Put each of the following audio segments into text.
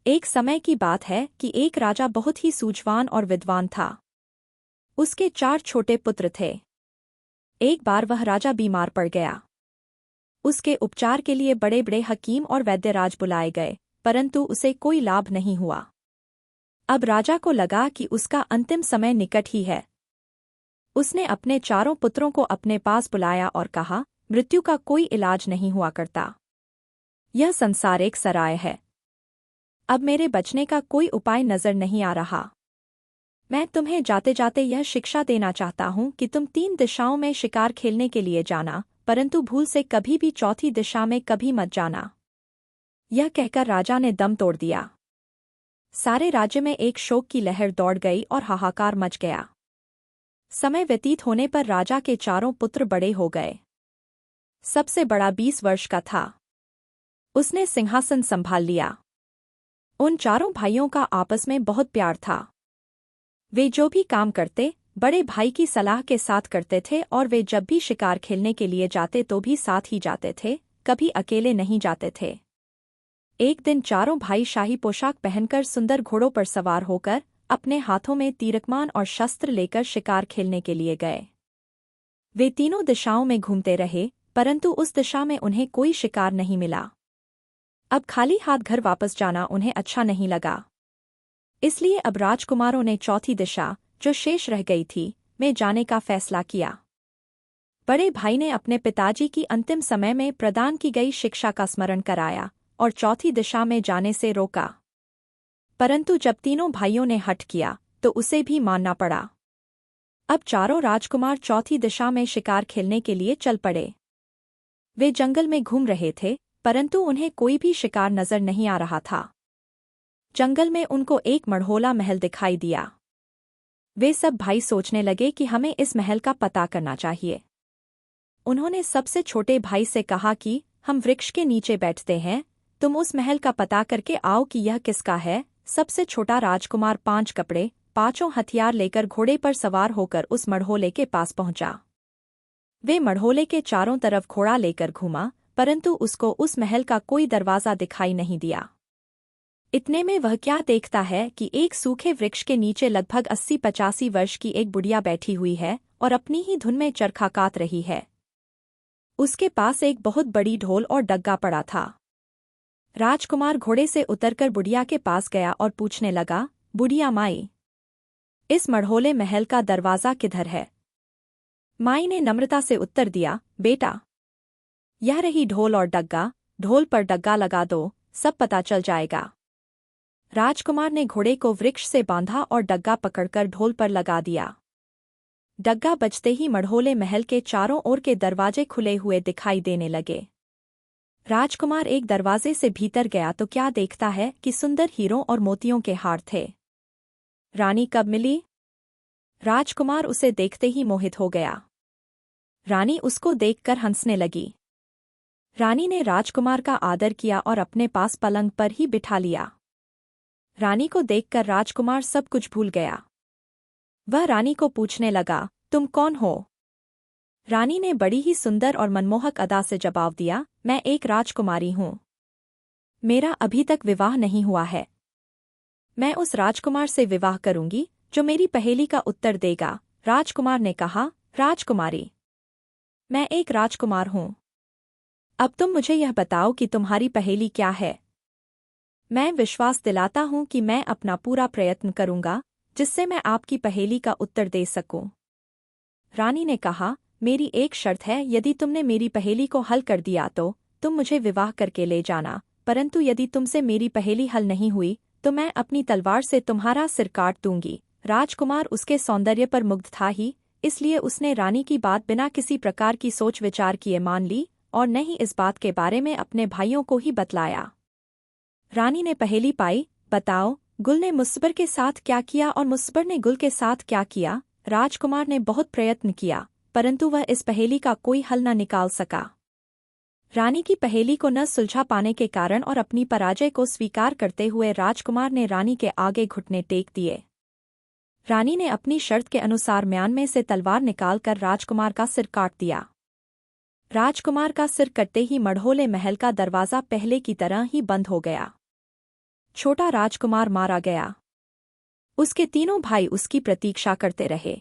एक समय की बात है कि एक राजा बहुत ही सूझवान और विद्वान था। उसके 4 छोटे पुत्र थे। एक बार वह राजा बीमार पड़ गया। उसके उपचार के लिए बड़े बड़े हकीम और वैद्यराज बुलाए गए, परंतु उसे कोई लाभ नहीं हुआ। अब राजा को लगा कि उसका अंतिम समय निकट ही है। उसने अपने 4 पुत्रों को अपने पास बुलाया और कहा, मृत्यु का कोई इलाज नहीं हुआ करता। यह संसार एक सराय है। अब मेरे बचने का कोई उपाय नजर नहीं आ रहा। मैं तुम्हें जाते जाते यह शिक्षा देना चाहता हूं कि तुम 3 दिशाओं में शिकार खेलने के लिए जाना, परंतु भूल से कभी भी चौथी दिशा में कभी मत जाना। यह कहकर राजा ने दम तोड़ दिया। सारे राज्य में एक शोक की लहर दौड़ गई और हाहाकार मच गया। समय व्यतीत होने पर राजा के 4 पुत्र बड़े हो गए। सबसे बड़ा 20 वर्ष का था। उसने सिंहासन संभाल लिया। उन 4 भाइयों का आपस में बहुत प्यार था। वे जो भी काम करते बड़े भाई की सलाह के साथ करते थे और वे जब भी शिकार खेलने के लिए जाते तो भी साथ ही जाते थे, कभी अकेले नहीं जाते थे। एक दिन 4 भाई शाही पोशाक पहनकर सुंदर घोड़ों पर सवार होकर अपने हाथों में तीरकमान और शस्त्र लेकर शिकार खेलने के लिए गए। वे तीनों दिशाओं में घूमते रहे, परंतु उस दिशा में उन्हें कोई शिकार नहीं मिला। अब खाली हाथ घर वापस जाना उन्हें अच्छा नहीं लगा। इसलिए अब राजकुमारों ने चौथी दिशा, जो शेष रह गई थी, में जाने का फैसला किया। बड़े भाई ने अपने पिताजी की अंतिम समय में प्रदान की गई शिक्षा का स्मरण कराया और चौथी दिशा में जाने से रोका। परंतु जब तीनों भाइयों ने हठ किया तो उसे भी मानना पड़ा। अब 4 राजकुमार चौथी दिशा में शिकार खेलने के लिए चल पड़े। वे जंगल में घूम रहे थे, परंतु उन्हें कोई भी शिकार नजर नहीं आ रहा था। जंगल में उनको एक मढ़ोला महल दिखाई दिया। वे सब भाई सोचने लगे कि हमें इस महल का पता करना चाहिए। उन्होंने सबसे छोटे भाई से कहा कि हम वृक्ष के नीचे बैठते हैं, तुम उस महल का पता करके आओ कि यह किसका है। सबसे छोटा राजकुमार 5 कपड़े, 5 हथियार लेकर घोड़े पर सवार होकर उस मढ़ोले के पास पहुंचा। वे मढ़ोले के चारों तरफ घोड़ा लेकर घूमा, परंतु उसको उस महल का कोई दरवाजा दिखाई नहीं दिया। इतने में वह क्या देखता है कि एक सूखे वृक्ष के नीचे लगभग 80-85 वर्ष की एक बुढ़िया बैठी हुई है और अपनी ही धुन में चरखा कात रही है। उसके पास एक बहुत बड़ी ढोल और डग्गा पड़ा था। राजकुमार घोड़े से उतरकर बुढ़िया के पास गया और पूछने लगा, बुढ़िया माई, इस मढ़ोले महल का दरवाजा किधर है? माई ने नम्रता से उत्तर दिया, बेटा, यह रही ढोल और डग्गा, ढोल पर डग्गा लगा दो, सब पता चल जाएगा। राजकुमार ने घोड़े को वृक्ष से बांधा और डग्गा पकड़कर ढोल पर लगा दिया। डग्गा बजते ही मढ़ोले महल के चारों ओर के दरवाजे खुले हुए दिखाई देने लगे। राजकुमार एक दरवाजे से भीतर गया तो क्या देखता है कि सुंदर हीरों और मोतियों के हार थे। रानी कब मिली? राजकुमार उसे देखते ही मोहित हो गया। रानी उसको देखकर हंसने लगी। रानी ने राजकुमार का आदर किया और अपने पास पलंग पर ही बिठा लिया। रानी को देखकर राजकुमार सब कुछ भूल गया। वह रानी को पूछने लगा, तुम कौन हो? रानी ने बड़ी ही सुंदर और मनमोहक अदा से जवाब दिया, मैं एक राजकुमारी हूँ। मेरा अभी तक विवाह नहीं हुआ है। मैं उस राजकुमार से विवाह करूंगी जो मेरी पहेली का उत्तर देगा। राजकुमार ने कहा, राजकुमारी, मैं एक राजकुमार हूँ। अब तुम मुझे यह बताओ कि तुम्हारी पहेली क्या है। मैं विश्वास दिलाता हूँ कि मैं अपना पूरा प्रयत्न करूंगा जिससे मैं आपकी पहेली का उत्तर दे सकूं। रानी ने कहा, मेरी एक शर्त है, यदि तुमने मेरी पहेली को हल कर दिया तो तुम मुझे विवाह करके ले जाना, परंतु यदि तुमसे मेरी पहेली हल नहीं हुई तो मैं अपनी तलवार से तुम्हारा सिर काट दूंगी। राजकुमार उसके सौंदर्य पर मुग्ध था ही, इसलिए उसने रानी की बात बिना किसी प्रकार की सोच विचार किए मान ली और न ही इस बात के बारे में अपने भाइयों को ही बतलाया। रानी ने पहेली पाई, बताओ, गुल ने मुसबर के साथ क्या किया और मुसबर ने गुल के साथ क्या किया? राजकुमार ने बहुत प्रयत्न किया, परंतु वह इस पहेली का कोई हल न निकाल सका। रानी की पहेली को न सुलझा पाने के कारण और अपनी पराजय को स्वीकार करते हुए राजकुमार ने रानी के आगे घुटने टेक दिए। रानी ने अपनी शर्त के अनुसार म्यान में से तलवार निकालकर राजकुमार का सिर काट दिया। राजकुमार का सिर कटते ही मढ़ोले महल का दरवाजा पहले की तरह ही बंद हो गया। छोटा राजकुमार मारा गया। उसके तीनों भाई उसकी प्रतीक्षा करते रहे।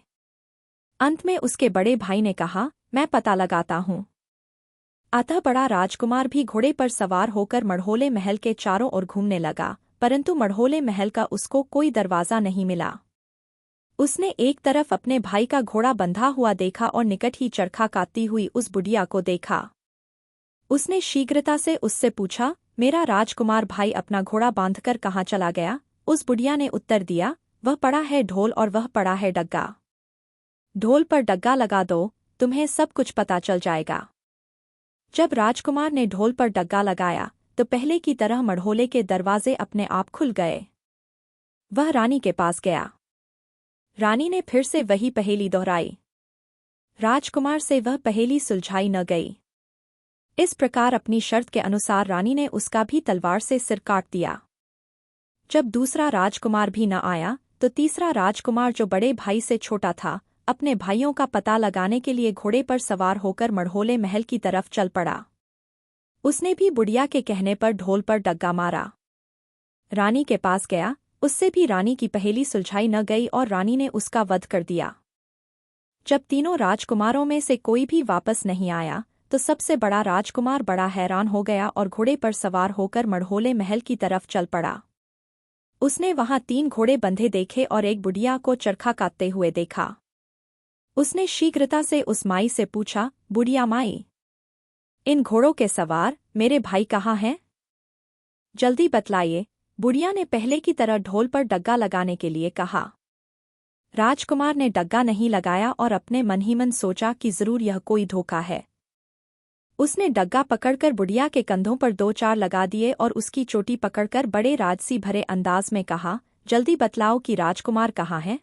अंत में उसके बड़े भाई ने कहा, मैं पता लगाता हूँ। अतः बड़ा राजकुमार भी घोड़े पर सवार होकर मड़होले महल के चारों ओर घूमने लगा, परंतु मड़होले महल का उसको कोई दरवाजा नहीं मिला। उसने एक तरफ अपने भाई का घोड़ा बंधा हुआ देखा और निकट ही चरखा काटती हुई उस बुढ़िया को देखा। उसने शीघ्रता से उससे पूछा, मेरा राजकुमार भाई अपना घोड़ा बांधकर कहाँ चला गया? उस बुढ़िया ने उत्तर दिया, वह पड़ा है ढोल और वह पड़ा है डग्गा। ढोल पर डग्गा लगा दो, तुम्हें सब कुछ पता चल जाएगा। जब राजकुमार ने ढोल पर डग्गा लगाया तो पहले की तरह मड़होले के दरवाजे अपने आप खुल गए। वह रानी के पास गया। रानी ने फिर से वही पहेली दोहराई। राजकुमार से वह पहेली सुलझाई न गई। इस प्रकार अपनी शर्त के अनुसार रानी ने उसका भी तलवार से सिर काट दिया। जब दूसरा राजकुमार भी न आया तो तीसरा राजकुमार, जो बड़े भाई से छोटा था, अपने भाइयों का पता लगाने के लिए घोड़े पर सवार होकर मड़होले महल की तरफ चल पड़ा। उसने भी बुढ़िया के कहने पर ढोल पर डग्गा मारा। रानी के पास गया, उससे भी रानी की पहेली सुलझाई न गई और रानी ने उसका वध कर दिया। जब तीनों राजकुमारों में से कोई भी वापस नहीं आया तो सबसे बड़ा राजकुमार बड़ा हैरान हो गया और घोड़े पर सवार होकर मड़होले महल की तरफ चल पड़ा। उसने वहां 3 घोड़े बंधे देखे और एक बुढ़िया को चरखा काटते हुए देखा। उसने शीघ्रता से उस माई से पूछा, बुढ़िया माई, इन घोड़ों के सवार मेरे भाई कहाँ हैं? जल्दी बतलाइए। बुढ़िया ने पहले की तरह ढोल पर डग्गा लगाने के लिए कहा। राजकुमार ने डग्गा नहीं लगाया और अपने मन ही मन सोचा कि जरूर यह कोई धोखा है। उसने डग्गा पकड़कर बुढ़िया के कंधों पर 2-4 लगा दिए और उसकी चोटी पकड़कर बड़े राजसी भरे अंदाज में कहा, जल्दी बतलाओ कि राजकुमार कहाँ है,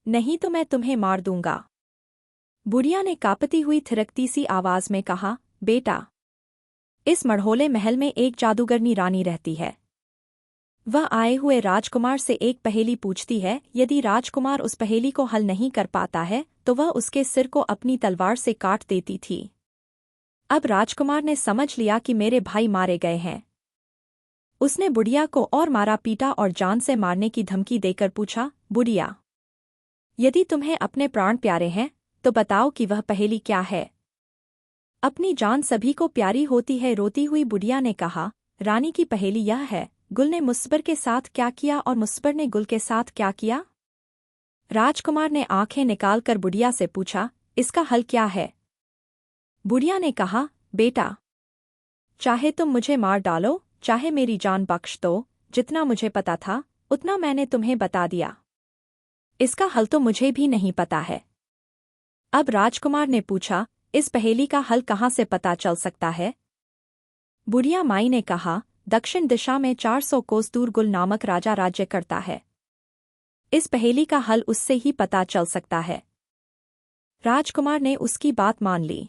नहीं तो मैं तुम्हें मार दूंगा। बुढ़िया ने कांपती हुई थिरकती सी आवाज में कहा, बेटा, इस मड़होले महल में एक जादूगरनी रानी रहती है। वह आए हुए राजकुमार से एक पहेली पूछती है। यदि राजकुमार उस पहेली को हल नहीं कर पाता है तो वह उसके सिर को अपनी तलवार से काट देती थी। अब राजकुमार ने समझ लिया कि मेरे भाई मारे गए हैं। उसने बुढ़िया को और मारा पीटा और जान से मारने की धमकी देकर पूछा, बुढ़िया, यदि तुम्हें अपने प्राण प्यारे हैं तो बताओ कि वह पहेली क्या है। अपनी जान सभी को प्यारी होती है। रोती हुई बुढ़िया ने कहा, रानी की पहेली यह है, गुल ने मुस्बर के साथ क्या किया और मुस्बर ने गुल के साथ क्या किया? राजकुमार ने आंखें निकालकर बुढ़िया से पूछा, इसका हल क्या है? बुढ़िया ने कहा, बेटा, चाहे तुम मुझे मार डालो, चाहे मेरी जान बख्श दो, जितना मुझे पता था उतना मैंने तुम्हें बता दिया। इसका हल तो मुझे भी नहीं पता है। अब राजकुमार ने पूछा, इस पहेली का हल कहाँ से पता चल सकता है? बुढ़िया माई ने कहा, दक्षिण दिशा में 400 कोस दूर गुल नामक राजा राज्य करता है। इस पहेली का हल उससे ही पता चल सकता है। राजकुमार ने उसकी बात मान ली।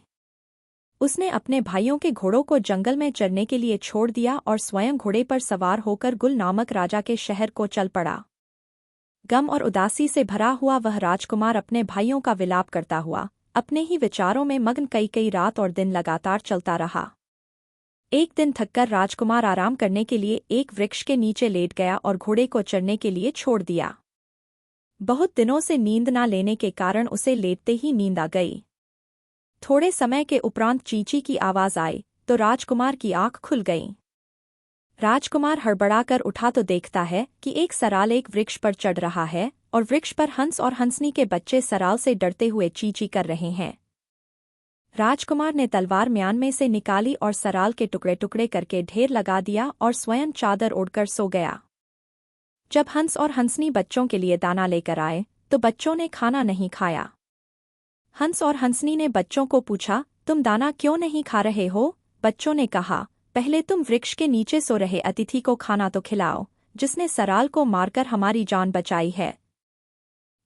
उसने अपने भाइयों के घोड़ों को जंगल में चरने के लिए छोड़ दिया और स्वयं घोड़े पर सवार होकर गुल नामक राजा के शहर को चल पड़ा। गम और उदासी से भरा हुआ वह राजकुमार अपने भाइयों का विलाप करता हुआ अपने ही विचारों में मग्न कई कई रात और दिन लगातार चलता रहा। एक दिन थककर राजकुमार आराम करने के लिए एक वृक्ष के नीचे लेट गया और घोड़े को चरने के लिए छोड़ दिया। बहुत दिनों से नींद न लेने के कारण उसे लेटते ही नींद आ गई। थोड़े समय के उपरांत चींची की आवाज आई तो राजकुमार की आंख खुल गई। राजकुमार हड़बड़ाकर उठा तो देखता है कि एक सराल एक वृक्ष पर चढ़ रहा है और वृक्ष पर हंस और हंसनी के बच्चे सराल से डरते हुए चींची कर रहे हैं। राजकुमार ने तलवार म्यान में से निकाली और सराल के टुकड़े टुकड़े करके ढेर लगा दिया और स्वयं चादर ओढ़कर सो गया। जब हंस और हंसनी बच्चों के लिए दाना लेकर आए तो बच्चों ने खाना नहीं खाया। हंस और हंसनी ने बच्चों को पूछा, तुम दाना क्यों नहीं खा रहे हो? बच्चों ने कहा, पहले तुम वृक्ष के नीचे सो रहे अतिथि को खाना तो खिलाओ, जिसने सराल को मारकर हमारी जान बचाई है।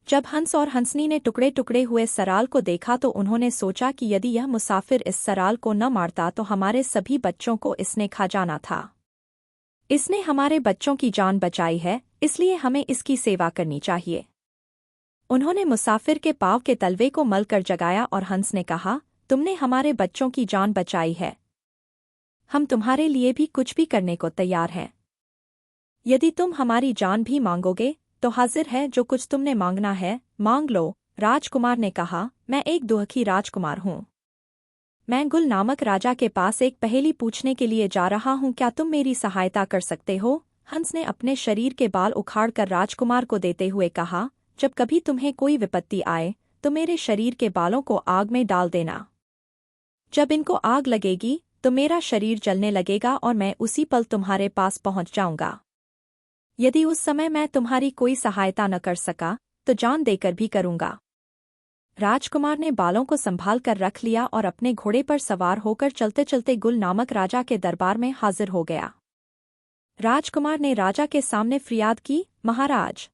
जब हंस और हंसनी ने टुकड़े टुकड़े हुए सराल को देखा तो उन्होंने सोचा कि यदि यह मुसाफिर इस सराल को न मारता तो हमारे सभी बच्चों को इसने खा जाना था। इसने हमारे बच्चों की जान बचाई है, इसलिए हमें इसकी सेवा करनी चाहिए। उन्होंने मुसाफिर के पाँव के तलवे को मलकर जगाया और हंस ने कहा, तुमने हमारे बच्चों की जान बचाई है, हम तुम्हारे लिए भी कुछ भी करने को तैयार हैं। यदि तुम हमारी जान भी मांगोगे तो हाजिर है, जो कुछ तुमने मांगना है मांग लो। राजकुमार ने कहा, मैं एक दुखी राजकुमार हूँ। मैं गुल नामक राजा के पास एक पहेली पूछने के लिए जा रहा हूँ, क्या तुम मेरी सहायता कर सकते हो? हंस ने अपने शरीर के बाल उखाड़कर राजकुमार को देते हुए कहा, जब कभी तुम्हें कोई विपत्ति आए तो मेरे शरीर के बालों को आग में डाल देना। जब इनको आग लगेगी तो मेरा शरीर जलने लगेगा और मैं उसी पल तुम्हारे पास पहुंच जाऊंगा। यदि उस समय मैं तुम्हारी कोई सहायता न कर सका तो जान देकर भी करूंगा। राजकुमार ने बालों को संभाल कर रख लिया और अपने घोड़े पर सवार होकर चलते चलते गुल नामक राजा के दरबार में हाजिर हो गया। राजकुमार ने राजा के सामने फरियाद की, महाराज,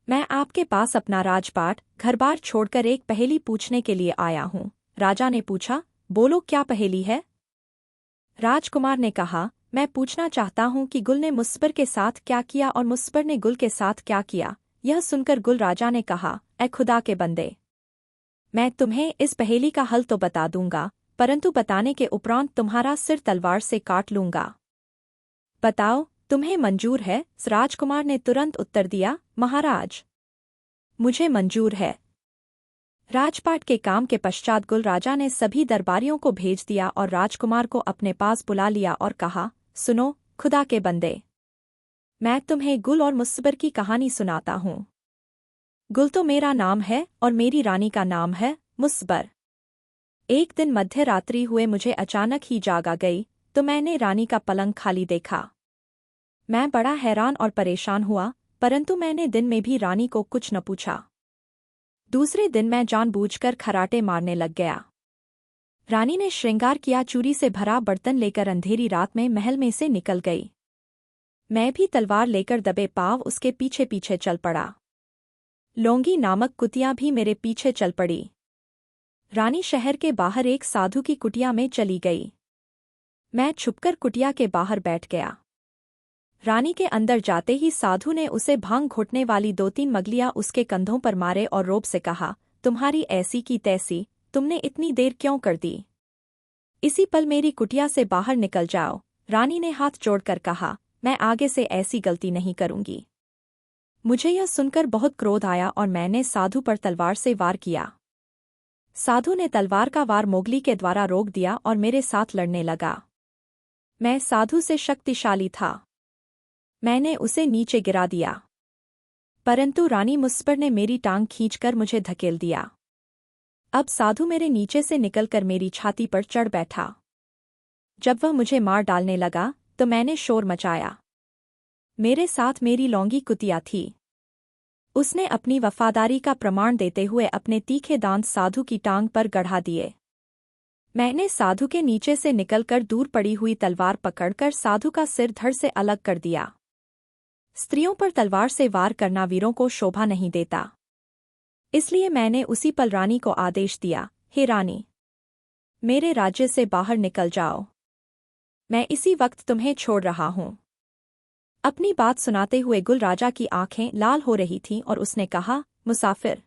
मैं आपके पास अपना राजपाट घरबार छोड़कर एक पहेली पूछने के लिए आया हूँ। राजा ने पूछा, बोलो क्या पहेली है? राजकुमार ने कहा, मैं पूछना चाहता हूँ कि गुल ने मुस्बर के साथ क्या किया और मुस्बर ने गुल के साथ क्या किया। यह सुनकर गुल राजा ने कहा, ऐ खुदा के बंदे, मैं तुम्हें इस पहेली का हल तो बता दूंगा, परंतु बताने के उपरांत तुम्हारा सिर तलवार से काट लूंगा। बताओ, तुम्हें मंजूर है? राजकुमार ने तुरंत उत्तर दिया, महाराज, मुझे मंजूर है। राजपाट के काम के पश्चात गुल राजा ने सभी दरबारियों को भेज दिया और राजकुमार को अपने पास बुला लिया और कहा, सुनो खुदा के बंदे, मैं तुम्हें गुल और मुस्बर की कहानी सुनाता हूँ। गुल तो मेरा नाम है और मेरी रानी का नाम है मुस्बर। एक दिन मध्य रात्रि हुए मुझे अचानक ही जाग आ गई तो मैंने रानी का पलंग खाली देखा। मैं बड़ा हैरान और परेशान हुआ, परंतु मैंने दिन में भी रानी को कुछ न पूछा। दूसरे दिन मैं जानबूझकर खराटे मारने लग गया। रानी ने श्रृंगार किया चूरी से भरा बर्तन लेकर अंधेरी रात में महल में से निकल गई। मैं भी तलवार लेकर दबे पांव उसके पीछे पीछे चल पड़ा। लोंगी नामक कुतिया भी मेरे पीछे चल पड़ी। रानी शहर के बाहर एक साधु की कुटिया में चली गई। मैं छुपकर कुटिया के बाहर बैठ गया। रानी के अंदर जाते ही साधु ने उसे भांग घोटने वाली 2-3 मगलियां उसके कंधों पर मारे और रोब से कहा, तुम्हारी ऐसी की तैसी, तुमने इतनी देर क्यों कर दी? इसी पल मेरी कुटिया से बाहर निकल जाओ। रानी ने हाथ जोड़कर कहा, मैं आगे से ऐसी गलती नहीं करूंगी। मुझे यह सुनकर बहुत क्रोध आया और मैंने साधु पर तलवार से वार किया। साधु ने तलवार का वार मोगली के द्वारा रोक दिया और मेरे साथ लड़ने लगा। मैं साधु से शक्तिशाली था। मैंने उसे नीचे गिरा दिया, परंतु रानी मुस्बर ने मेरी टांग खींचकर मुझे धकेल दिया। अब साधु मेरे नीचे से निकलकर मेरी छाती पर चढ़ बैठा। जब वह मुझे मार डालने लगा तो मैंने शोर मचाया। मेरे साथ मेरी लौंगी कुतिया थी। उसने अपनी वफादारी का प्रमाण देते हुए अपने तीखे दांत साधु की टांग पर गढ़ा दिए। मैंने साधु के नीचे से निकलकर दूर पड़ी हुई तलवार पकड़कर साधु का सिर धड़ से अलग कर दिया। स्त्रियों पर तलवार से वार करना वीरों को शोभा नहीं देता, इसलिए मैंने उसी पल रानी को आदेश दिया, हे रानी, मेरे राज्य से बाहर निकल जाओ। मैं इसी वक्त तुम्हें छोड़ रहा हूँ। अपनी बात सुनाते हुए गुल राजा की आंखें लाल हो रही थीं और उसने कहा, मुसाफिर,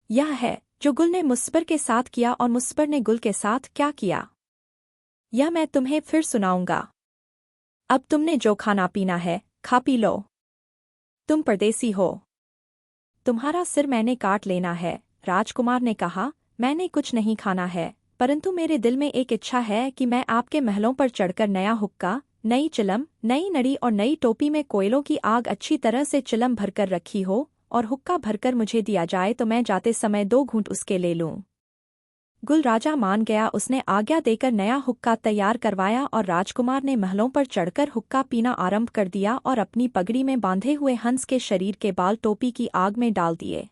यह है जो गुल ने मुस्बर के साथ किया और मुस्बर ने गुल के साथ क्या किया, यह मैं तुम्हें फिर सुनाऊंगा। अब तुमने जो खाना पीना है खा पी लो। तुम परदेसी हो, तुम्हारा सिर मैंने काट लेना है। राजकुमार ने कहा, मैंने कुछ नहीं खाना है, परंतु मेरे दिल में एक इच्छा है कि मैं आपके महलों पर चढ़कर नया हुक्का, नई चिलम, नई नड़ी और नई टोपी में कोयलों की आग अच्छी तरह से चिलम भरकर रखी हो और हुक्का भरकर मुझे दिया जाए तो मैं जाते समय 2 घूंट उसके ले लूं। गुल राजा मान गया। उसने आज्ञा देकर नया हुक्का तैयार करवाया और राजकुमार ने महलों पर चढ़कर हुक्का पीना आरंभ कर दिया और अपनी पगड़ी में बांधे हुए हंस के शरीर के बाल टोपी की आग में डाल दिए।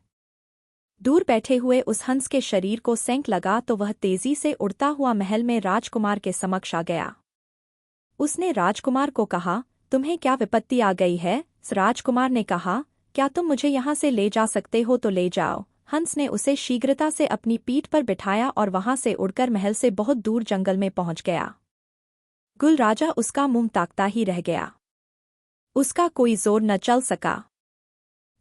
दूर बैठे हुए उस हंस के शरीर को सेंक लगा तो वह तेजी से उड़ता हुआ महल में राजकुमार के समक्ष आ गया। उसने राजकुमार को कहा, तुम्हें क्या विपत्ति आ गई है? राजकुमार ने कहा, क्या तुम मुझे यहाँ से ले जा सकते हो तो ले जाओ। हंस ने उसे शीघ्रता से अपनी पीठ पर बिठाया और वहां से उड़कर महल से बहुत दूर जंगल में पहुंच गया। गुल राजा उसका मुंह ताकता ही रह गया। उसका कोई जोर न चल सका।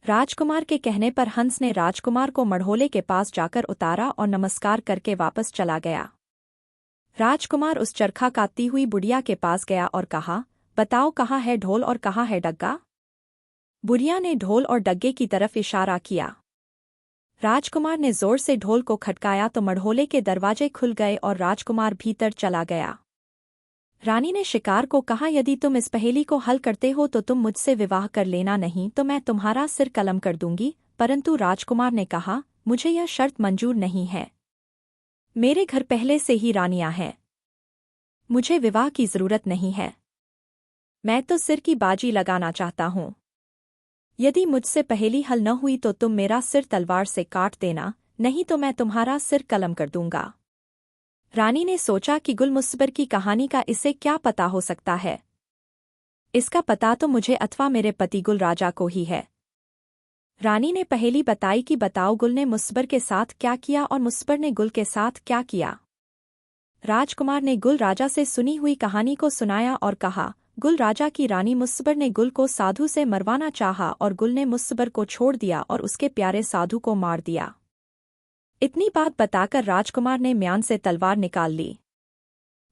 राजकुमार के कहने पर हंस ने राजकुमार को मढ़ोले के पास जाकर उतारा और नमस्कार करके वापस चला गया। राजकुमार उस चरखा काटती हुई बुढ़िया के पास गया और कहा, बताओ कहाँ है ढोल और कहाँ है डग्गा? बुढ़िया ने ढोल और डग्गे की तरफ इशारा किया। राजकुमार ने जोर से ढोल को खटकाया तो मढ़ोले के दरवाजे खुल गए और राजकुमार भीतर चला गया। रानी ने शिकार को कहा, यदि तुम इस पहेली को हल करते हो तो तुम मुझसे विवाह कर लेना, नहीं तो मैं तुम्हारा सिर कलम कर दूंगी। परंतु राजकुमार ने कहा, मुझे यह शर्त मंजूर नहीं है। मेरे घर पहले से ही रानियां हैं। मुझे विवाह की जरूरत नहीं है। मैं तो सिर की बाजी लगाना चाहता हूँ। यदि मुझसे पहेली हल न हुई तो तुम मेरा सिर तलवार से काट देना, नहीं तो मैं तुम्हारा सिर कलम कर दूंगा। रानी ने सोचा कि गुलमुस्बर की कहानी का इसे क्या पता हो सकता है। इसका पता तो मुझे अथवा मेरे पति गुल राजा को ही है। रानी ने पहेली बताई कि बताओ गुल ने मुस्बर के साथ क्या किया और मुस्बर ने गुल के साथ क्या किया। राजकुमार ने गुल राजा से सुनी हुई कहानी को सुनाया और कहा, गुल राजा की रानी मुस्बर ने गुल को साधु से मरवाना चाहा और गुल ने मुस्बर को छोड़ दिया और उसके प्यारे साधु को मार दिया। इतनी बात बताकर राजकुमार ने म्यान से तलवार निकाल ली।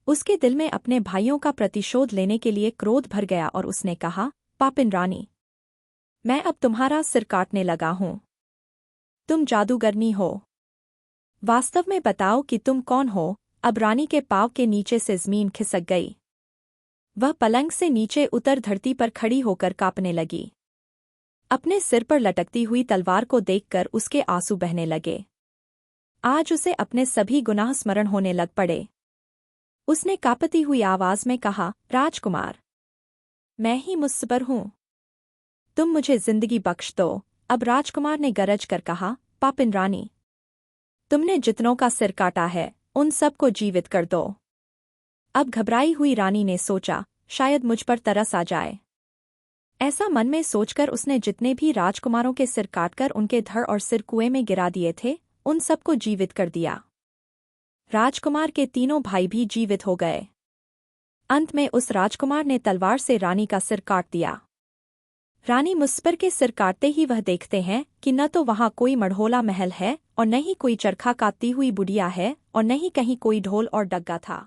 उसके दिल में अपने भाइयों का प्रतिशोध लेने के लिए क्रोध भर गया और उसने कहा, पापिन रानी, मैं अब तुम्हारा सिर काटने लगा हूँ। तुम जादूगरनी हो। वास्तव में बताओ कि तुम कौन हो। अब रानी के पाँव के नीचे से जमीन खिसक गई। वह पलंग से नीचे उतर धरती पर खड़ी होकर कांपने लगी। अपने सिर पर लटकती हुई तलवार को देखकर उसके आंसू बहने लगे। आज उसे अपने सभी गुनाह स्मरण होने लग पड़े। उसने कांपती हुई आवाज में कहा, राजकुमार, मैं ही मुस्बर हूँ। तुम मुझे जिंदगी बख्श दो। अब राजकुमार ने गरज कर कहा, पापिन रानी, तुमने जितनों का सिर काटा है उन सब को जीवित कर दो। अब घबराई हुई रानी ने सोचा, शायद मुझ पर तरस आ जाए। ऐसा मन में सोचकर उसने जितने भी राजकुमारों के सिर काटकर उनके धड़ और सिर कुएं में गिरा दिए थे उन सबको जीवित कर दिया। राजकुमार के तीनों भाई भी जीवित हो गए। अंत में उस राजकुमार ने तलवार से रानी का सिर काट दिया। रानी मुस्बर के सिर काटते ही वह देखते हैं कि न तो वहां कोई मढ़ोला महल है और न ही कोई चरखा काटती हुई बुढ़िया है और न ही कहीं कोई ढोल और डग्गा था।